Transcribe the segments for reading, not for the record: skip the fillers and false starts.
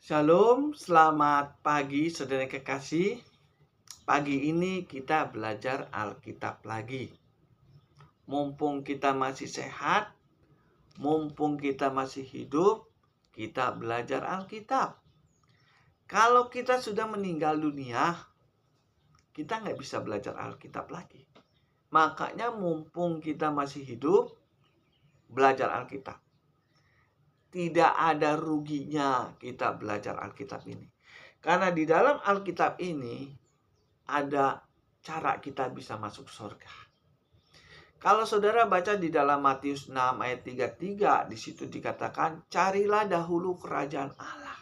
Shalom, selamat pagi saudara yang kekasih. Pagi ini kita belajar Alkitab lagi. Mumpung kita masih sehat, mumpung kita masih hidup, kita belajar Alkitab. Kalau kita sudah meninggal dunia, kita nggak bisa belajar Alkitab lagi. Makanya mumpung kita masih hidup, belajar Alkitab. Tidak ada ruginya kita belajar Alkitab ini. Karena di dalam Alkitab ini ada cara kita bisa masuk surga. Kalau saudara baca di dalam Matius 6 ayat 33, di situ dikatakan, carilah dahulu kerajaan Allah.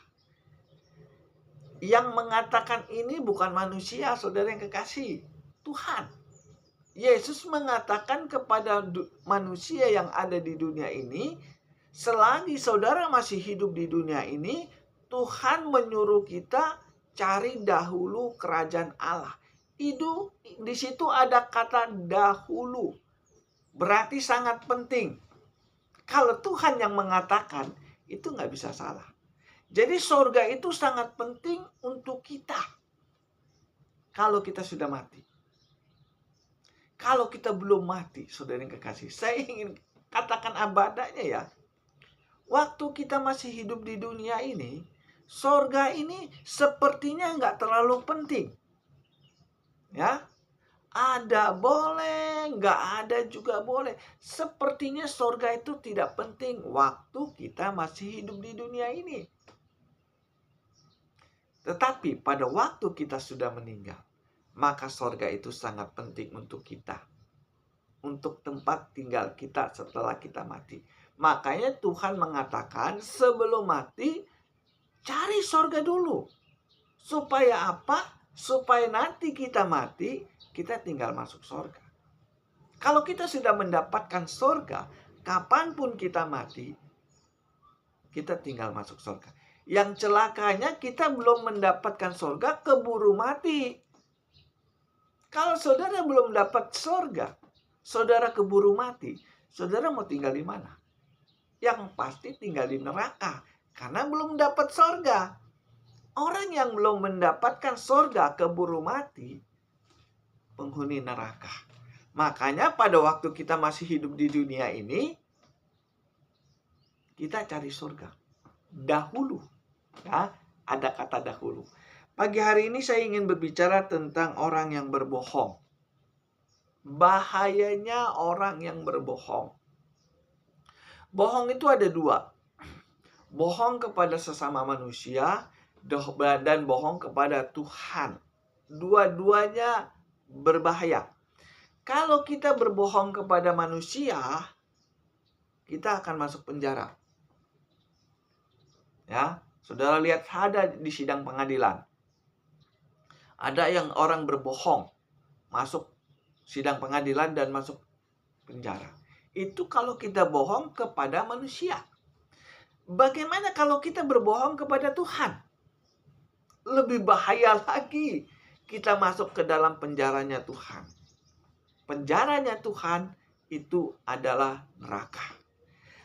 Yang mengatakan ini bukan manusia, saudara yang kekasih, Tuhan. Yesus mengatakan kepada manusia yang ada di dunia ini, selagi saudara masih hidup di dunia ini, Tuhan menyuruh kita cari dahulu kerajaan Allah. Itu di situ ada kata dahulu. Berarti sangat penting. Kalau Tuhan yang mengatakan, itu nggak bisa salah. Jadi surga itu sangat penting untuk kita. Kalau kita sudah mati. Kalau kita belum mati, saudara yang kekasih, saya ingin katakan abadanya ya. Waktu kita masih hidup di dunia ini, surga ini sepertinya nggak terlalu penting. Ya, ada boleh, nggak ada juga boleh. Sepertinya surga itu tidak penting waktu kita masih hidup di dunia ini. Tetapi pada waktu kita sudah meninggal, maka surga itu sangat penting untuk kita. Untuk tempat tinggal kita setelah kita mati. Makanya Tuhan mengatakan sebelum mati, cari surga dulu. Supaya apa? Supaya nanti kita mati, kita tinggal masuk surga. Kalau kita sudah mendapatkan surga, kapanpun kita mati, kita tinggal masuk surga. Yang celakanya kita belum mendapatkan surga, keburu mati. Kalau saudara belum dapat surga, saudara keburu mati, saudara mau tinggal di mana? Yang pasti tinggal di neraka, karena belum dapat surga. Orang yang belum mendapatkan surga keburu mati, penghuni neraka. Makanya pada waktu kita masih hidup di dunia ini, kita cari surga dahulu. Ya, ada kata dahulu. Pagi hari ini saya ingin berbicara tentang orang yang berbohong. Bahayanya orang yang berbohong. Bohong itu ada dua. Bohong kepada sesama manusia dan bohong kepada Tuhan. Dua-duanya berbahaya. Kalau kita berbohong kepada manusia, kita akan masuk penjara. Ya, saudara lihat ada di sidang pengadilan. Ada yang orang berbohong masuk sidang pengadilan dan masuk penjara. Itu kalau kita bohong kepada manusia. Bagaimana kalau kita berbohong kepada Tuhan? Lebih bahaya lagi. Kita masuk ke dalam penjaranya Tuhan. Penjaranya Tuhan itu adalah neraka.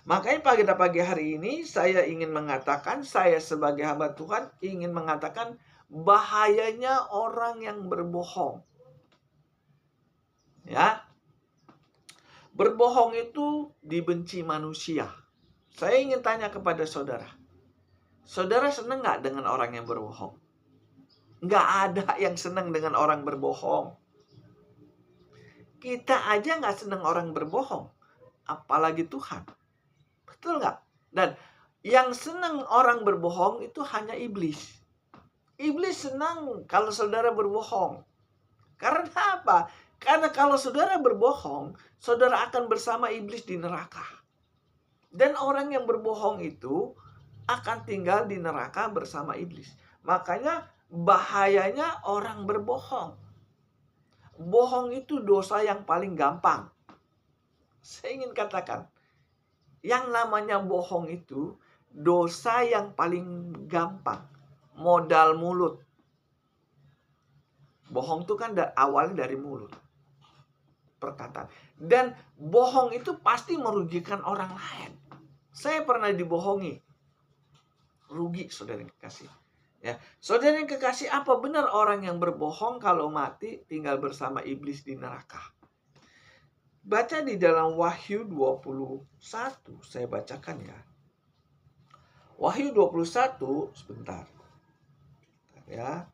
Makanya pagi hari ini saya ingin mengatakan, saya sebagai hamba Tuhan ingin mengatakan bahayanya orang yang berbohong. Ya. Berbohong itu dibenci manusia. Saya ingin tanya kepada saudara. Saudara senang nggak dengan orang yang berbohong? Nggak ada yang senang dengan orang berbohong. Kita aja nggak senang orang berbohong. Apalagi Tuhan. Betul nggak? Dan yang senang orang berbohong itu hanya iblis. Iblis senang kalau saudara berbohong. Karena apa? Karena kalau saudara berbohong, saudara akan bersama iblis di neraka. Dan orang yang berbohong itu akan tinggal di neraka bersama iblis. Makanya bahayanya orang berbohong. Bohong itu dosa yang paling gampang. Saya ingin katakan, yang namanya bohong itu dosa yang paling gampang. Modal mulut. Bohong itu kan awalnya dari mulut. Perkataan. Dan bohong itu pasti merugikan orang lain. Saya pernah dibohongi. Rugi, saudara yang kekasih. Ya, saudara yang kekasih, apa benar orang yang berbohong kalau mati tinggal bersama iblis di neraka? Baca di dalam Wahyu 21, saya bacakan ya. Wahyu 21, sebentar. Ya.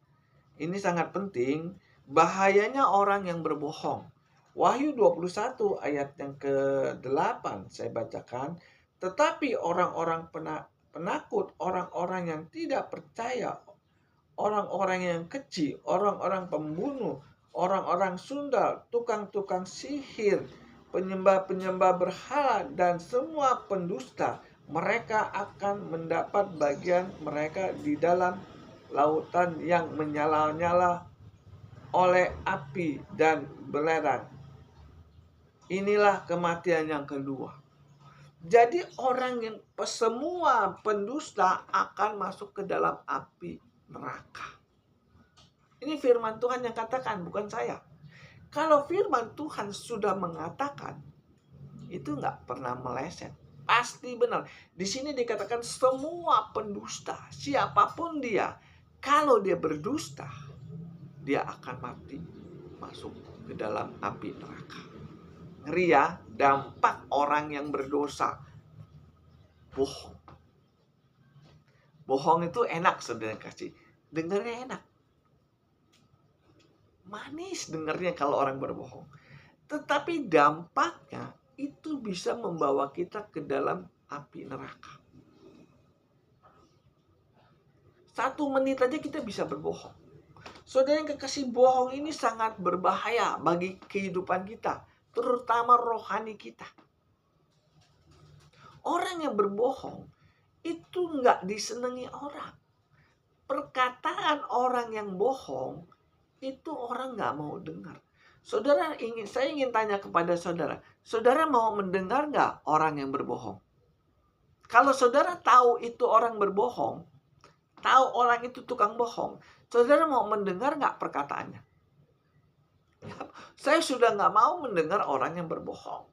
Ini sangat penting, bahayanya orang yang berbohong. Wahyu 21 ayat yang ke-8 saya bacakan. Tetapi orang-orang penakut, orang-orang yang tidak percaya, orang-orang yang keji, orang-orang pembunuh, orang-orang sundal, tukang-tukang sihir, penyembah-penyembah berhala, dan semua pendusta, mereka akan mendapat bagian mereka di dalam lautan yang menyala-nyala oleh api dan belerang. Inilah kematian yang kedua. Jadi orang yang semua pendusta akan masuk ke dalam api neraka. Ini firman Tuhan yang katakan, bukan saya. Kalau firman Tuhan sudah mengatakan, itu nggak pernah meleset. Pasti benar. Di sini dikatakan semua pendusta, siapapun dia, kalau dia berdusta, dia akan mati, masuk ke dalam api neraka. Ngeri ya, dampak orang yang berdosa. Bohong. Bohong itu enak, saudara kasih. Dengarnya enak. Manis dengarnya kalau orang berbohong. Tetapi dampaknya itu bisa membawa kita ke dalam api neraka. 1 menit aja kita bisa berbohong. Saudara yang kekasih, bohong ini sangat berbahaya bagi kehidupan kita, terutama rohani kita. Orang yang berbohong itu nggak disenangi orang. Perkataan orang yang bohong itu orang nggak mau dengar. Saya ingin tanya kepada saudara, saudara mau mendengar nggak orang yang berbohong? Kalau saudara tahu itu orang berbohong, tahu orang itu tukang bohong, saudara mau mendengar nggak perkataannya? Saya sudah nggak mau mendengar orang yang berbohong.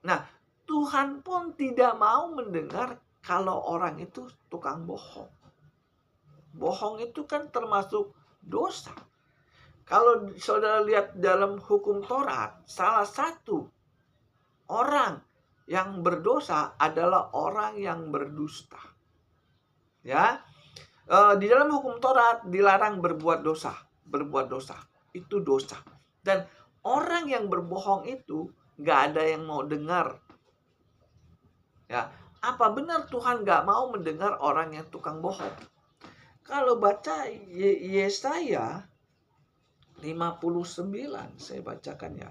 Nah, Tuhan pun tidak mau mendengar kalau orang itu tukang bohong. Bohong itu kan termasuk dosa. Kalau saudara lihat dalam hukum Taurat, salah satu orang yang berdosa adalah orang yang berdusta. Ya, di dalam hukum Taurat dilarang berbuat dosa. Berbuat dosa itu dosa. Dan orang yang berbohong itu gak ada yang mau dengar. Ya, apa benar Tuhan gak mau mendengar orang yang tukang bohong? Kalau baca Yesaya 59, saya bacakan ya.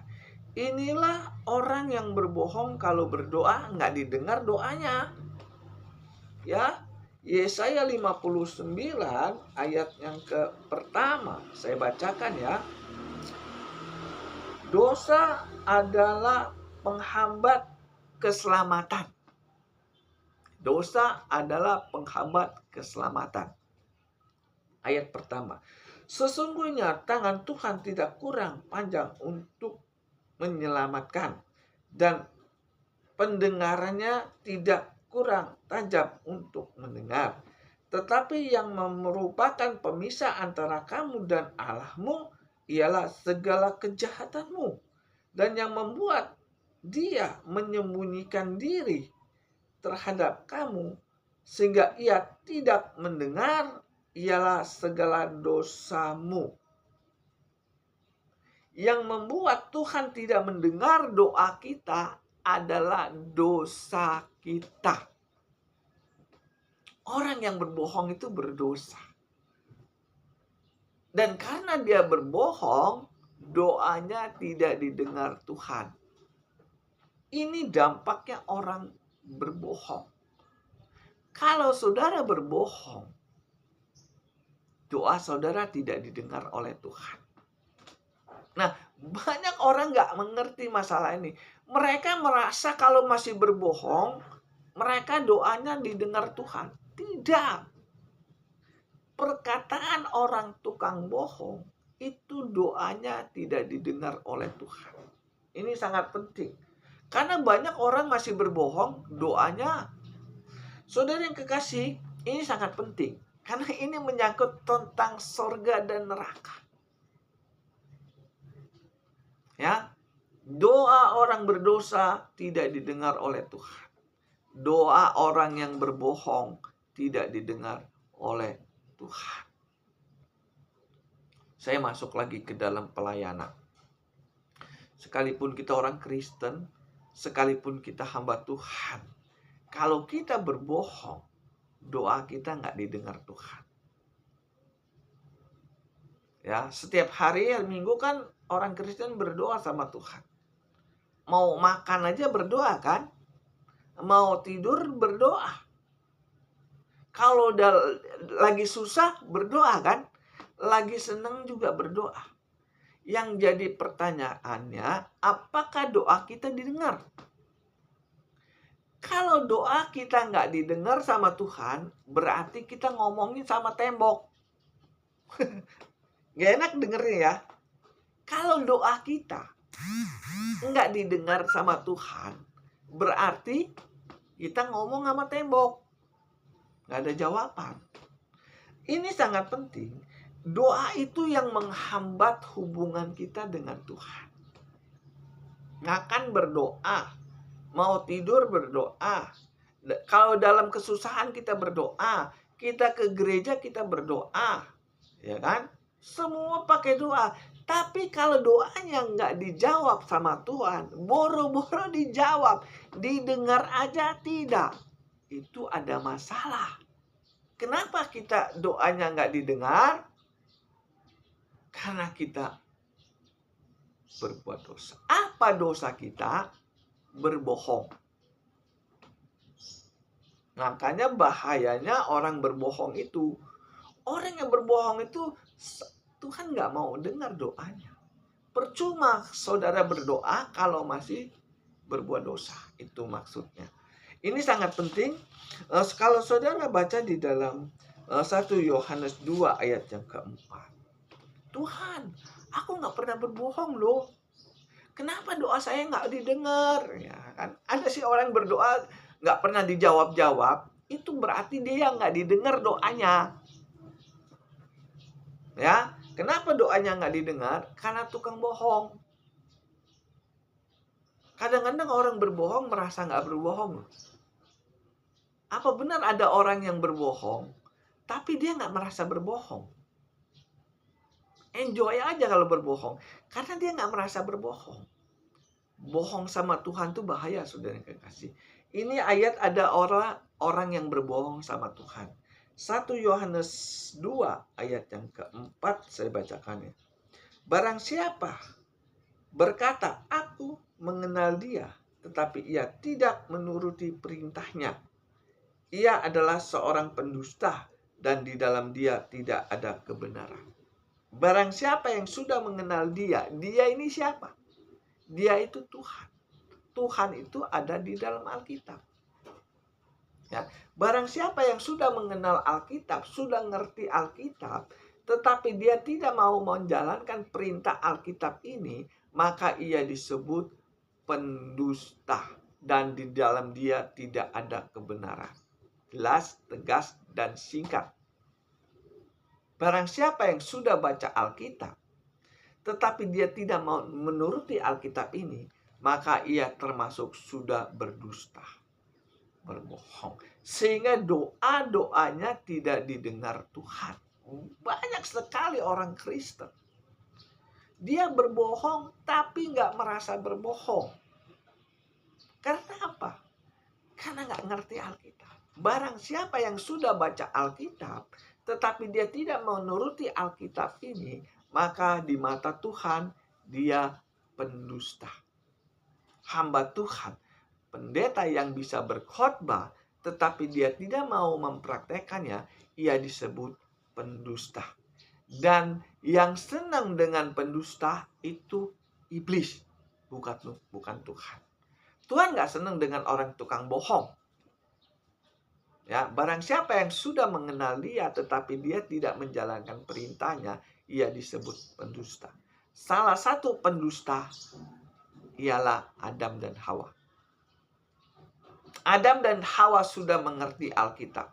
Inilah orang yang berbohong kalau berdoa gak didengar doanya. Ya, Yesaya 59 ayat yang pertama saya bacakan ya. Dosa adalah penghambat keselamatan. Dosa adalah penghambat keselamatan. Ayat pertama. Sesungguhnya tangan Tuhan tidak kurang panjang untuk menyelamatkan, dan pendengarannya tidak kurang tajam untuk mendengar. Tetapi yang merupakan pemisah antara kamu dan Allahmu ialah segala kejahatanmu, dan yang membuat dia menyembunyikan diri terhadap kamu sehingga ia tidak mendengar ialah segala dosamu. Yang membuat Tuhan tidak mendengar doa kita adalah dosa kita. Orang yang berbohong itu berdosa. Dan karena dia berbohong, doanya tidak didengar Tuhan. Ini dampaknya orang berbohong. Kalau saudara berbohong, doa saudara tidak didengar oleh Tuhan. Nah, banyak orang gak mengerti masalah ini. Mereka merasa kalau masih berbohong, mereka doanya didengar Tuhan. Tidak. Perkataan orang tukang bohong, itu doanya tidak didengar oleh Tuhan. Ini sangat penting. Karena banyak orang masih berbohong, doanya. Saudara yang kekasih, Ini sangat penting. Karena ini menyangkut tentang sorga dan neraka. Ya, doa orang berdosa tidak didengar oleh Tuhan. Doa orang yang berbohong tidak didengar oleh Tuhan. Saya masuk lagi ke dalam pelayanan. Sekalipun kita orang Kristen, sekalipun kita hamba Tuhan, kalau kita berbohong, doa kita nggak didengar Tuhan. Ya, setiap hari Minggu kan orang Kristen berdoa sama Tuhan. Mau makan aja berdoa kan? Mau tidur berdoa. Kalau lagi susah berdoa kan? Lagi senang juga berdoa. Yang jadi pertanyaannya, apakah doa kita didengar? Kalau doa kita nggak didengar sama Tuhan, berarti kita ngomongin sama tembok. Gak enak dengernya ya. Kalau doa kita nggak didengar sama Tuhan, berarti kita ngomong sama tembok. Nggak ada jawaban. Ini sangat penting. Doa itu yang menghambat hubungan kita dengan Tuhan. Makan berdoa, mau tidur berdoa. Kalau dalam kesusahan kita berdoa, kita ke gereja kita berdoa, ya kan? Semua pakai doa. Tapi kalau doanya nggak dijawab sama Tuhan, boro-boro dijawab, didengar aja tidak, itu ada masalah. Kenapa kita doanya nggak didengar? Karena kita berbuat dosa. Apa dosa kita? Berbohong. Makanya bahayanya orang berbohong itu. Orang yang berbohong itu Tuhan nggak mau dengar doanya. Percuma saudara berdoa kalau masih berbuat dosa. Itu maksudnya. Ini sangat penting. Kalau saudara baca di dalam 1 Yohanes 2 ayat yang keempat. Tuhan, aku nggak pernah berbohong loh. Kenapa doa saya nggak didengar? Ya kan? Ada sih orang berdoa nggak pernah dijawab-jawab. Itu berarti dia nggak didengar doanya. Ya, kenapa doanya nggak didengar? Karena tukang bohong. Kadang-kadang orang berbohong merasa nggak berbohong. Apa benar ada orang yang berbohong, tapi dia nggak merasa berbohong? Enjoy aja kalau berbohong, karena dia nggak merasa berbohong. Bohong sama Tuhan tuh bahaya, saudara yang kekasih. Ini ayat ada orang yang berbohong sama Tuhan. 1 Yohanes 2 ayat yang keempat saya bacakannya. Barang siapa berkata, aku mengenal dia, tetapi ia tidak menuruti perintahnya, ia adalah seorang pendusta dan di dalam dia tidak ada kebenaran. Barang siapa yang sudah mengenal dia, dia ini siapa? Dia itu Tuhan. Tuhan itu ada di dalam Alkitab. Ya, barang siapa yang sudah mengenal Alkitab, sudah ngerti Alkitab, tetapi dia tidak mau menjalankan perintah Alkitab ini, maka ia disebut pendusta dan di dalam dia tidak ada kebenaran. Jelas, tegas, dan singkat. Barang siapa yang sudah baca Alkitab, tetapi dia tidak mau menuruti Alkitab ini, maka ia termasuk sudah berdusta, berbohong. Sehingga doa-doanya tidak didengar Tuhan. Banyak sekali orang Kristen. Dia berbohong tapi nggak merasa berbohong. Karena apa? Karena nggak ngerti Alkitab. Barang siapa yang sudah baca Alkitab, tetapi dia tidak menuruti Alkitab ini, maka di mata Tuhan dia pendusta. Hamba Tuhan, pendeta yang bisa berkhotbah, tetapi dia tidak mau mempraktekannya, ia disebut pendusta. Dan yang senang dengan pendusta itu iblis, bukan Tuhan. Tuhan nggak senang dengan orang tukang bohong. Ya, barang siapa yang sudah mengenal dia tetapi dia tidak menjalankan perintahnya, ia disebut pendusta. Salah satu pendusta ialah Adam dan Hawa. Adam dan Hawa sudah mengerti Alkitab.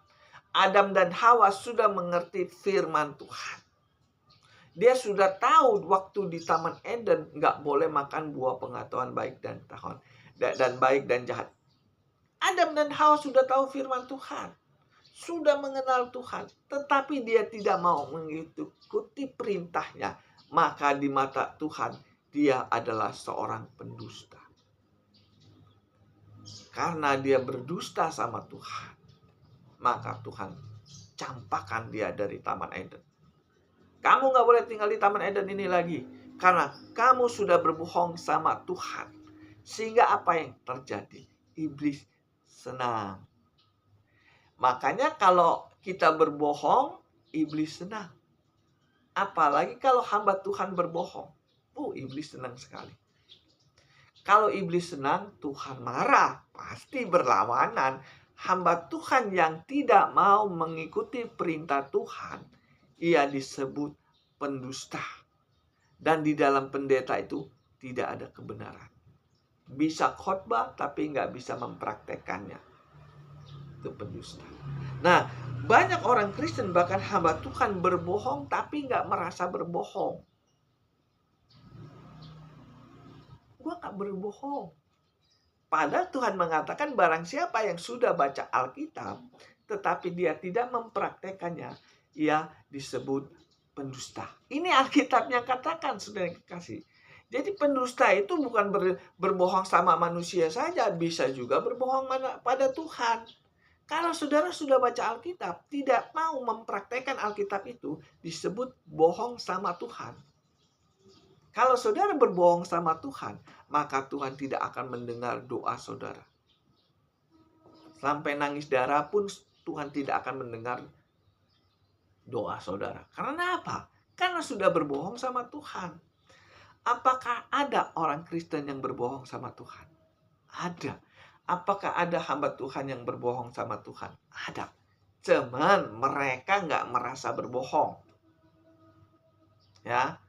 Adam dan Hawa sudah mengerti firman Tuhan. Dia sudah tahu waktu di Taman Eden nggak boleh makan buah pengetahuan baik dan baik dan jahat. Adam dan Hawa sudah tahu firman Tuhan, sudah mengenal Tuhan, tetapi dia tidak mau mengikuti perintahnya. Maka di mata Tuhan dia adalah seorang pendusta. Karena dia berdusta sama Tuhan, maka Tuhan campakkan dia dari Taman Eden. Kamu gak boleh tinggal di Taman Eden ini lagi, karena kamu sudah berbohong sama Tuhan. Sehingga apa yang terjadi? Iblis senang. Makanya kalau kita berbohong, iblis senang. Apalagi kalau hamba Tuhan berbohong. Iblis senang sekali. Kalau iblis senang, Tuhan marah. Pasti berlawanan. Hamba Tuhan yang tidak mau mengikuti perintah Tuhan, ia disebut pendusta. Dan di dalam pendeta itu tidak ada kebenaran. Bisa khotbah tapi nggak bisa mempraktekannya. Itu pendusta. Nah, banyak orang Kristen bahkan hamba Tuhan berbohong tapi nggak merasa berbohong. Gua nggak berbohong. Padahal Tuhan mengatakan barang siapa yang sudah baca Alkitab tetapi dia tidak mempraktekannya, ia disebut pendusta. Ini Alkitab yang katakan, saudara yang kekasih. Jadi pendusta itu bukan berbohong sama manusia saja, bisa juga berbohong pada Tuhan. Kalau saudara sudah baca Alkitab, tidak mau mempraktekkan Alkitab itu, disebut bohong sama Tuhan. Kalau saudara berbohong sama Tuhan, maka Tuhan tidak akan mendengar doa saudara. Sampai nangis darah pun Tuhan tidak akan mendengar doa saudara. Karena apa? Karena sudah berbohong sama Tuhan. Apakah ada orang Kristen yang berbohong sama Tuhan? Ada. Apakah ada hamba Tuhan yang berbohong sama Tuhan? Ada. Cuman mereka nggak merasa berbohong. Ya.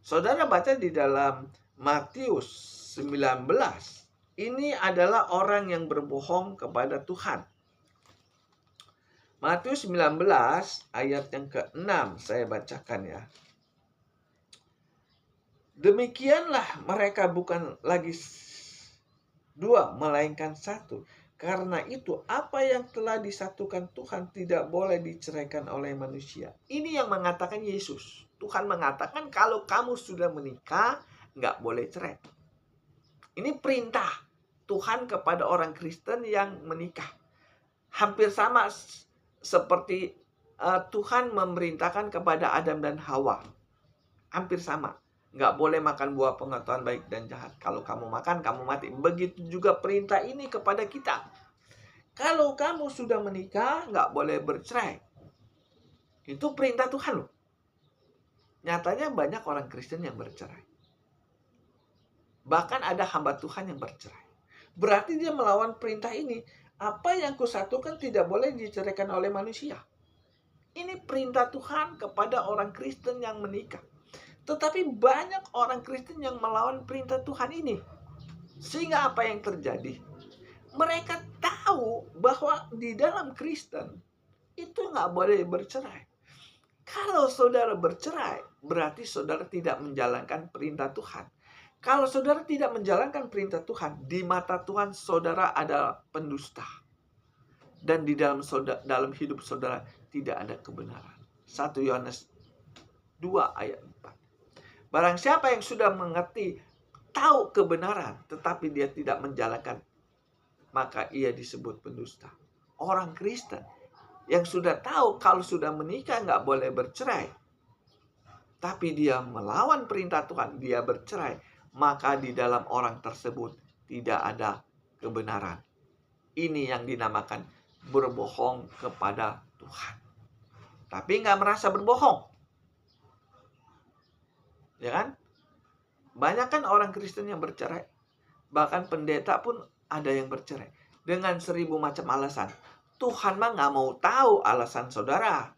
Saudara baca di dalam Matius 19. Ini adalah orang yang berbohong kepada Tuhan. Matius 19 ayat yang ke-6 saya bacakan ya. Demikianlah mereka bukan lagi dua, melainkan satu. Karena itu apa yang telah disatukan Tuhan tidak boleh diceraikan oleh manusia. Ini yang mengatakan Yesus. Tuhan mengatakan kalau kamu sudah menikah, nggak boleh cerai. Ini perintah Tuhan kepada orang Kristen yang menikah. Hampir sama seperti Tuhan memerintahkan kepada Adam dan Hawa. Hampir sama. Nggak boleh makan buah pengetahuan baik dan jahat. Kalau kamu makan, kamu mati. Begitu juga perintah ini kepada kita. Kalau kamu sudah menikah, nggak boleh bercerai. Itu perintah Tuhan loh. Nyatanya banyak orang Kristen yang bercerai. Bahkan ada hamba Tuhan yang bercerai. Berarti dia melawan perintah ini. Apa yang kusatukan tidak boleh diceraikan oleh manusia. Ini perintah Tuhan kepada orang Kristen yang menikah. Tetapi banyak orang Kristen yang melawan perintah Tuhan ini. Sehingga apa yang terjadi? Mereka tahu bahwa di dalam Kristen itu nggak boleh bercerai. Kalau saudara bercerai, berarti saudara tidak menjalankan perintah Tuhan. Kalau saudara tidak menjalankan perintah Tuhan, di mata Tuhan saudara adalah pendusta. Dan di dalam hidup saudara tidak ada kebenaran. 1 Yohanes 2 ayat 4. Barang siapa yang sudah mengerti, tahu kebenaran, tetapi dia tidak menjalankan, maka ia disebut pendusta. Orang Kristen yang sudah tahu kalau sudah menikah nggak boleh bercerai, tapi dia melawan perintah Tuhan, dia bercerai, maka di dalam orang tersebut tidak ada kebenaran. Ini yang dinamakan berbohong kepada Tuhan. Tapi nggak merasa berbohong. Ya kan? Banyak kan orang Kristen yang bercerai. Bahkan pendeta pun ada yang bercerai. Dengan 1000 macam alasan. Tuhan mah nggak mau tahu alasan saudara.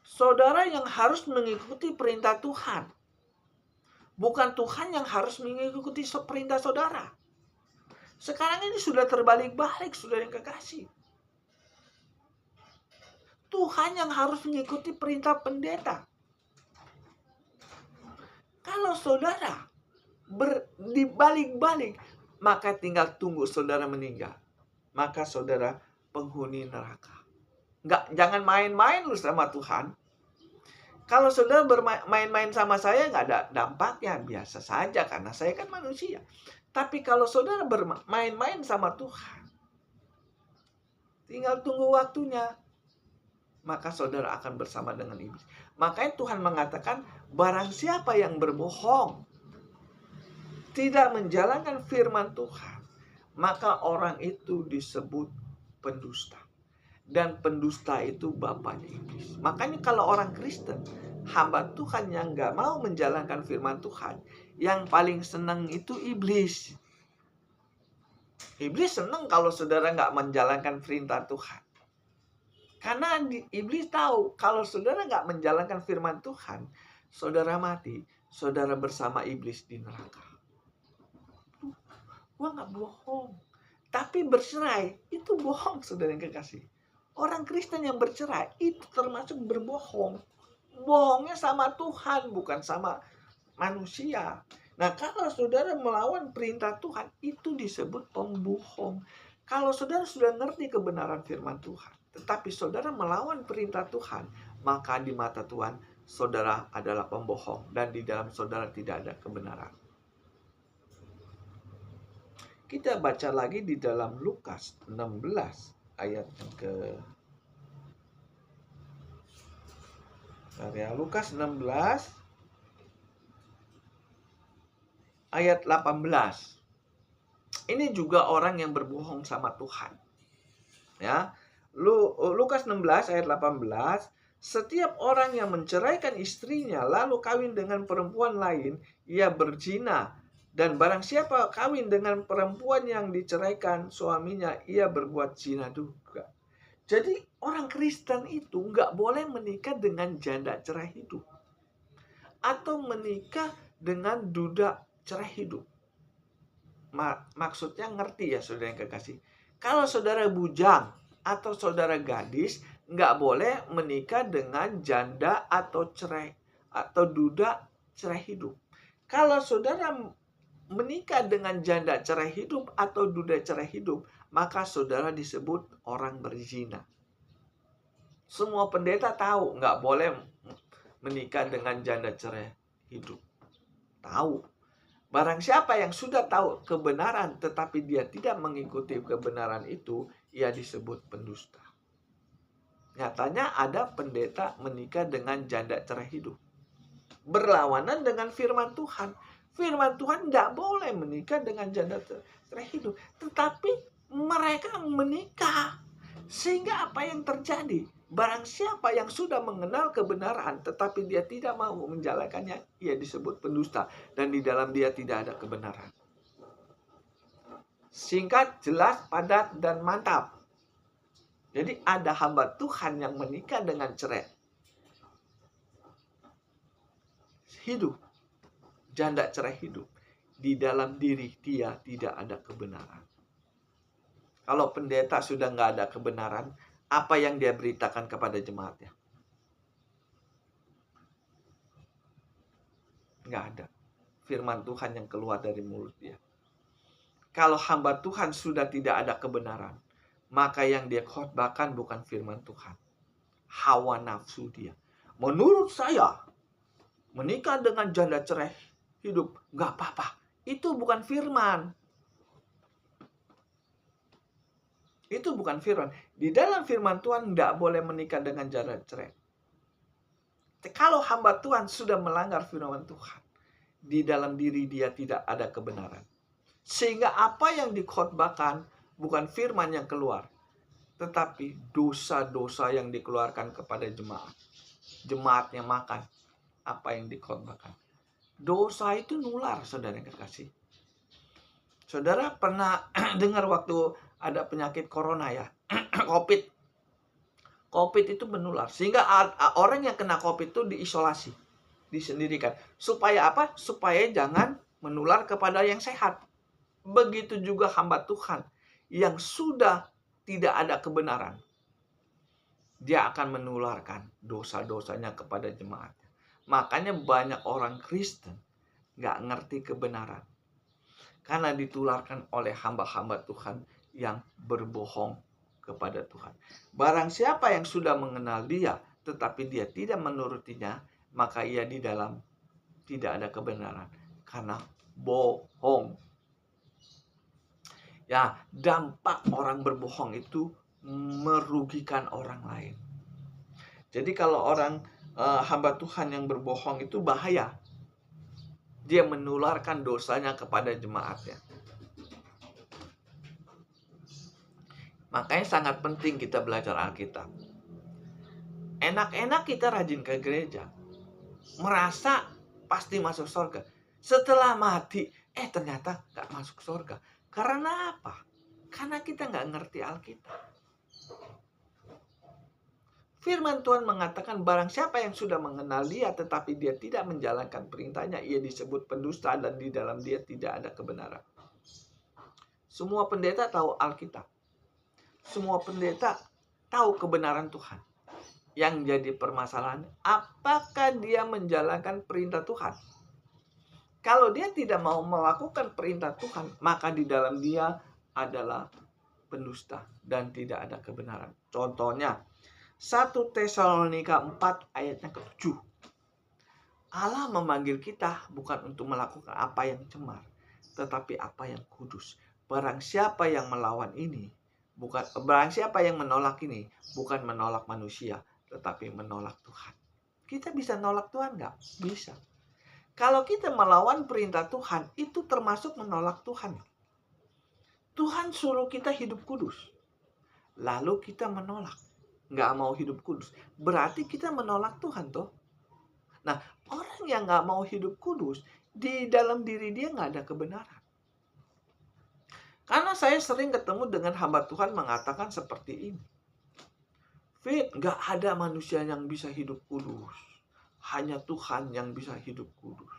Saudara yang harus mengikuti perintah Tuhan. Bukan Tuhan yang harus mengikuti perintah saudara. Sekarang ini sudah terbalik-balik, saudara yang kekasih. Tuhan yang harus mengikuti perintah pendeta. Kalau saudara dibalik-balik, maka tinggal tunggu saudara meninggal. Maka saudara penghuni neraka. Jangan main-main lu sama Tuhan. Kalau saudara bermain-main sama saya, nggak ada dampaknya. Biasa saja, karena saya kan manusia. Tapi kalau saudara bermain-main sama Tuhan, tinggal tunggu waktunya, maka saudara akan bersama dengan iblis. Makanya Tuhan mengatakan, barang siapa yang berbohong, tidak menjalankan firman Tuhan, maka orang itu disebut pendusta. Dan pendusta itu bapaknya iblis. Makanya kalau orang Kristen, hamba Tuhan yang gak mau menjalankan firman Tuhan, yang paling senang itu iblis. Iblis senang kalau saudara gak menjalankan perintah Tuhan. Karena iblis tahu, kalau saudara gak menjalankan firman Tuhan, saudara mati, saudara bersama iblis di neraka. Gua gak bohong. Tapi bercerai, itu bohong, saudara yang kekasih. Orang Kristen yang bercerai itu termasuk berbohong. Bohongnya sama Tuhan, bukan sama manusia. Nah, kalau saudara melawan perintah Tuhan, itu disebut pembohong. Kalau saudara sudah ngerti kebenaran firman Tuhan, tetapi saudara melawan perintah Tuhan, maka di mata Tuhan, saudara adalah pembohong. Dan di dalam saudara tidak ada kebenaran. Kita baca lagi di dalam Lukas 16. Ayat yang Lukas 16 ayat 18. Ini juga orang yang berbohong sama Tuhan. Ya. Lukas 16 ayat 18, setiap orang yang menceraikan istrinya lalu kawin dengan perempuan lain, ia berzina. Dan barang siapa kawin dengan perempuan yang diceraikan suaminya, ia berbuat zina juga. Jadi orang Kristen itu nggak boleh menikah dengan janda cerai hidup. Atau menikah dengan duda cerai hidup. Maksudnya ngerti ya saudara yang kekasih. Kalau saudara bujang atau saudara gadis, nggak boleh menikah dengan janda atau duda cerai hidup. Kalau saudara menikah dengan janda cerai hidup atau duda cerai hidup, maka saudara disebut orang berzina. Semua pendeta tahu nggak boleh menikah dengan janda cerai hidup. Tahu. Barang siapa yang sudah tahu kebenaran tetapi dia tidak mengikuti kebenaran itu, ia disebut pendusta. Nyatanya ada pendeta menikah dengan janda cerai hidup. Berlawanan dengan firman Tuhan. Firman Tuhan tidak boleh menikah dengan janda cerai hidup. Tetapi mereka menikah. Sehingga apa yang terjadi? Barang siapa yang sudah mengenal kebenaran tetapi dia tidak mau menjalankannya, ia disebut pendusta. Dan di dalam dia tidak ada kebenaran. Singkat, jelas, padat, dan mantap. Jadi ada hamba Tuhan yang menikah dengan cerai hidup. Janda cerai hidup. Di dalam diri dia tidak ada kebenaran. Kalau pendeta sudah nggak ada kebenaran, apa yang dia beritakan kepada jemaatnya? Nggak ada. Firman Tuhan yang keluar dari mulut dia. Kalau hamba Tuhan sudah tidak ada kebenaran, maka yang dia khotbahkan bukan firman Tuhan. Hawa nafsu dia. Menurut saya, menikah dengan janda cerai hidup, nggak apa-apa. Itu bukan firman. Itu bukan firman. Di dalam firman Tuhan nggak boleh menikah dengan janda cerai. Kalau hamba Tuhan sudah melanggar firman Tuhan, di dalam diri dia tidak ada kebenaran. Sehingga apa yang dikhotbahkan bukan firman yang keluar, tetapi dosa-dosa yang dikeluarkan kepada jemaat. Jemaatnya makan apa yang dikhotbahkan. Dosa itu nular, saudara yang kekasih. Saudara pernah dengar waktu ada penyakit corona ya, COVID. COVID itu menular. Sehingga orang yang kena COVID itu diisolasi, disendirikan. Supaya apa? Supaya jangan menular kepada yang sehat. Begitu juga hamba Tuhan yang sudah tidak ada kebenaran. dia akan menularkan dosa-dosanya kepada jemaatnya. Makanya banyak orang Kristen nggak ngerti kebenaran. Karena ditularkan oleh hamba-hamba Tuhan yang berbohong kepada Tuhan. Barang siapa yang sudah mengenal dia, tetapi dia tidak menurutinya, maka ia di dalam tidak ada kebenaran. Karena bohong. Ya, dampak orang berbohong itu merugikan orang lain. Jadi kalau orang hamba Tuhan yang berbohong itu bahaya. Dia menularkan dosanya kepada jemaatnya. Makanya sangat penting kita belajar Alkitab. Enak-enak kita rajin ke gereja. Merasa pasti masuk surga. Setelah mati, ternyata gak masuk surga. Karena apa? Karena kita gak ngerti Alkitab. Firman Tuhan mengatakan barang siapa yang sudah mengenal dia tetapi dia tidak menjalankan perintahnya, ia disebut pendusta dan di dalam dia tidak ada kebenaran. Semua pendeta tahu Alkitab. Semua pendeta tahu kebenaran Tuhan. Yang jadi permasalahan, apakah dia menjalankan perintah Tuhan? Kalau dia tidak mau melakukan perintah Tuhan, maka di dalam dia adalah pendusta dan tidak ada kebenaran. Contohnya, 1 Tesalonika 4 ayatnya ke-7. Allah memanggil kita bukan untuk melakukan apa yang cemar, tetapi apa yang kudus. Barang siapa yang melawan ini, barang siapa yang menolak ini, bukan menolak manusia, tetapi menolak Tuhan. Kita bisa nolak Tuhan nggak? Bisa. Kalau kita melawan perintah Tuhan, itu termasuk menolak Tuhan. Tuhan suruh kita hidup kudus. Lalu kita menolak. Nggak mau hidup kudus. Berarti kita menolak Tuhan toh. Nah, orang yang nggak mau hidup kudus, di dalam diri dia nggak ada kebenaran. Karena saya sering ketemu dengan hamba Tuhan mengatakan seperti ini. Fit, nggak ada manusia yang bisa hidup kudus. Hanya Tuhan yang bisa hidup kudus.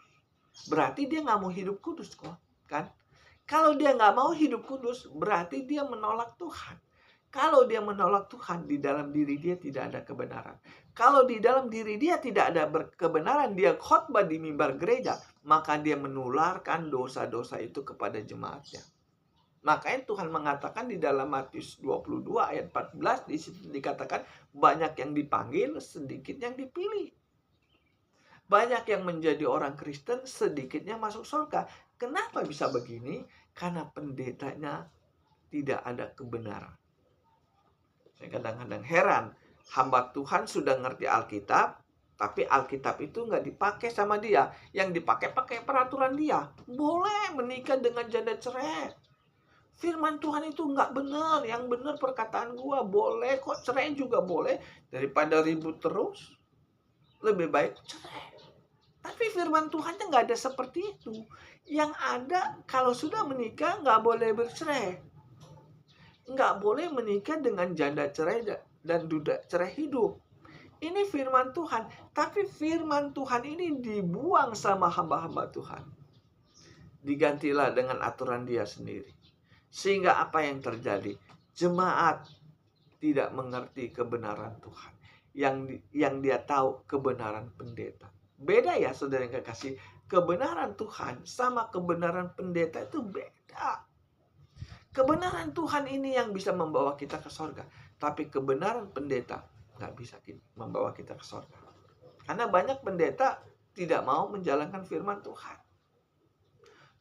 Berarti dia nggak mau hidup kudus kok, kan? Kalau dia nggak mau hidup kudus, berarti dia menolak Tuhan. Kalau dia menolak Tuhan, di dalam diri dia tidak ada kebenaran. Kalau di dalam diri dia tidak ada kebenaran, dia khotbah di mimbar gereja, maka dia menularkan dosa-dosa itu kepada jemaatnya. Makanya Tuhan mengatakan di dalam Matius 22 ayat 14, di situ dikatakan banyak yang dipanggil, sedikit yang dipilih. Banyak yang menjadi orang Kristen, sedikitnya masuk surga. Kenapa bisa begini? Karena pendetanya tidak ada kebenaran. Saya kadang-kadang heran, hamba Tuhan sudah ngerti Alkitab, tapi Alkitab itu nggak dipakai sama dia. Yang dipakai peraturan dia. Boleh menikah dengan janda cerai. Firman Tuhan itu nggak benar. Yang benar perkataan gua. Boleh kok, cerai juga boleh. Daripada ribut terus, lebih baik cerai. Tapi firman Tuhannya nggak ada seperti itu. Yang ada kalau sudah menikah nggak boleh bercerai. Nggak boleh menikah dengan janda cerai dan duda cerai hidup. Ini firman Tuhan. Tapi firman Tuhan ini dibuang sama hamba-hamba Tuhan. Digantilah dengan aturan dia sendiri. Sehingga apa yang terjadi? Jemaat tidak mengerti kebenaran Tuhan. Yang dia tahu kebenaran pendeta. Beda ya saudara yang kekasih. Kebenaran Tuhan sama kebenaran pendeta itu beda. Kebenaran Tuhan ini yang bisa membawa kita ke surga. Tapi kebenaran pendeta nggak bisa membawa kita ke surga. Karena banyak pendeta tidak mau menjalankan firman Tuhan.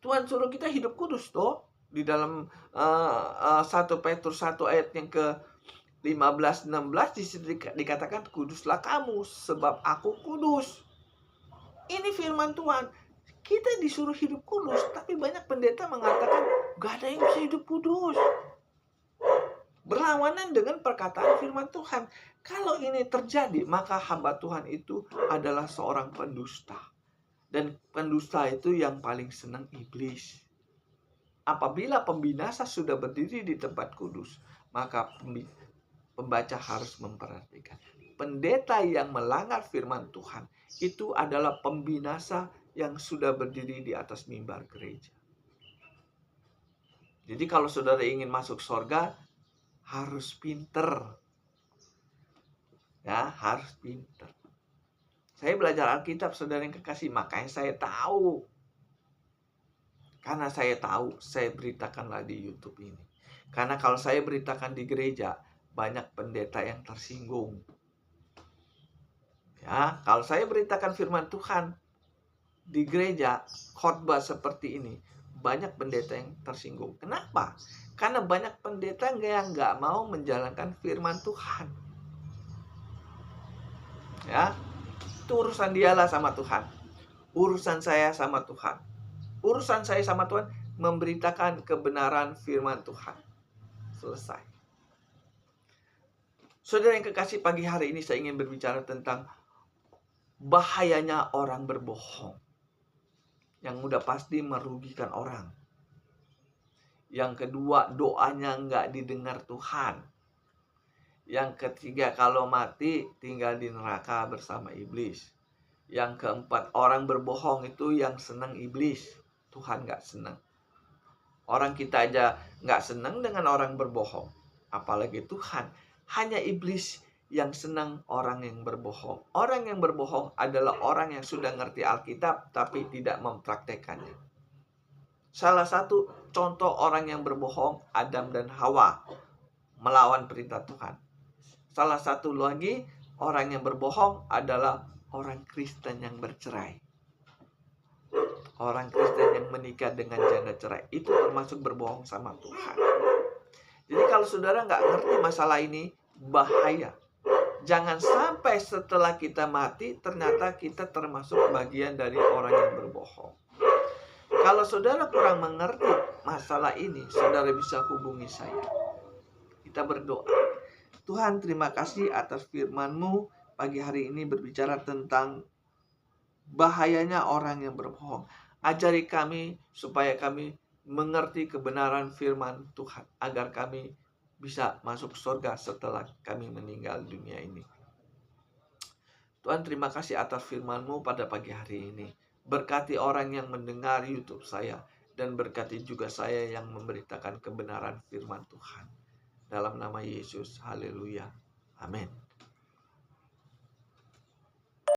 Tuhan suruh kita hidup kudus toh. Di dalam 1 Petrus 1 ayat yang ke 15-16 dikatakan kuduslah kamu sebab aku kudus. Ini firman Tuhan. Kita disuruh hidup kudus, tapi banyak pendeta mengatakan gak ada yang bisa hidup kudus. Berlawanan dengan perkataan firman Tuhan. Kalau ini terjadi, maka hamba Tuhan itu adalah seorang pendusta. Dan pendusta itu yang paling senang iblis. Apabila pembinasa sudah berdiri di tempat kudus, maka pembaca harus memperhatikan. Pendeta yang melanggar firman Tuhan itu adalah pembinasa yang sudah berdiri di atas mimbar gereja. Jadi kalau saudara ingin masuk surga, harus pinter. Ya, harus pintar. Saya belajar Alkitab, saudara yang kekasih, makanya saya tahu. Karena saya tahu, saya beritakanlah di YouTube ini. Karena kalau saya beritakan di gereja, banyak pendeta yang tersinggung. Ya, kalau saya beritakan firman Tuhan di gereja, khotbah seperti ini, banyak pendeta yang tersinggung. Kenapa? Karena banyak pendeta yang nggak mau menjalankan firman Tuhan. Ya, itu urusan dialah sama Tuhan. Urusan saya sama Tuhan. Urusan saya sama Tuhan memberitakan kebenaran firman Tuhan. Selesai. Saudara yang kekasih, pagi hari ini saya ingin berbicara tentang bahayanya orang berbohong. Yang udah pasti merugikan orang. Yang kedua, doanya nggak didengar Tuhan. Yang ketiga, kalau mati tinggal di neraka bersama iblis. Yang keempat, orang berbohong itu yang senang iblis. Tuhan nggak senang. Orang kita aja nggak senang dengan orang berbohong. Apalagi Tuhan. Hanya iblis yang senang orang yang berbohong. Orang yang berbohong adalah orang yang sudah ngerti Alkitab tapi tidak mempraktekannya. Salah satu contoh orang yang berbohong, Adam dan Hawa melawan perintah Tuhan. Salah satu lagi orang yang berbohong adalah orang Kristen yang bercerai. Orang Kristen yang menikah dengan janda cerai, itu termasuk berbohong sama Tuhan. Jadi kalau saudara nggak ngerti masalah ini, bahaya. Jangan sampai setelah kita mati, ternyata kita termasuk bagian dari orang yang berbohong. Kalau saudara kurang mengerti masalah ini, saudara bisa hubungi saya. Kita berdoa. Tuhan, terima kasih atas firman-Mu pagi hari ini berbicara tentang bahayanya orang yang berbohong. Ajari kami supaya kami mengerti kebenaran firman Tuhan, agar kami bisa masuk surga setelah kami meninggal dunia ini. Tuhan, terima kasih atas firman-Mu pada pagi hari ini. Berkati orang yang mendengar YouTube saya, dan berkati juga saya yang memberitakan kebenaran firman Tuhan. Dalam nama Yesus, haleluya. Amin.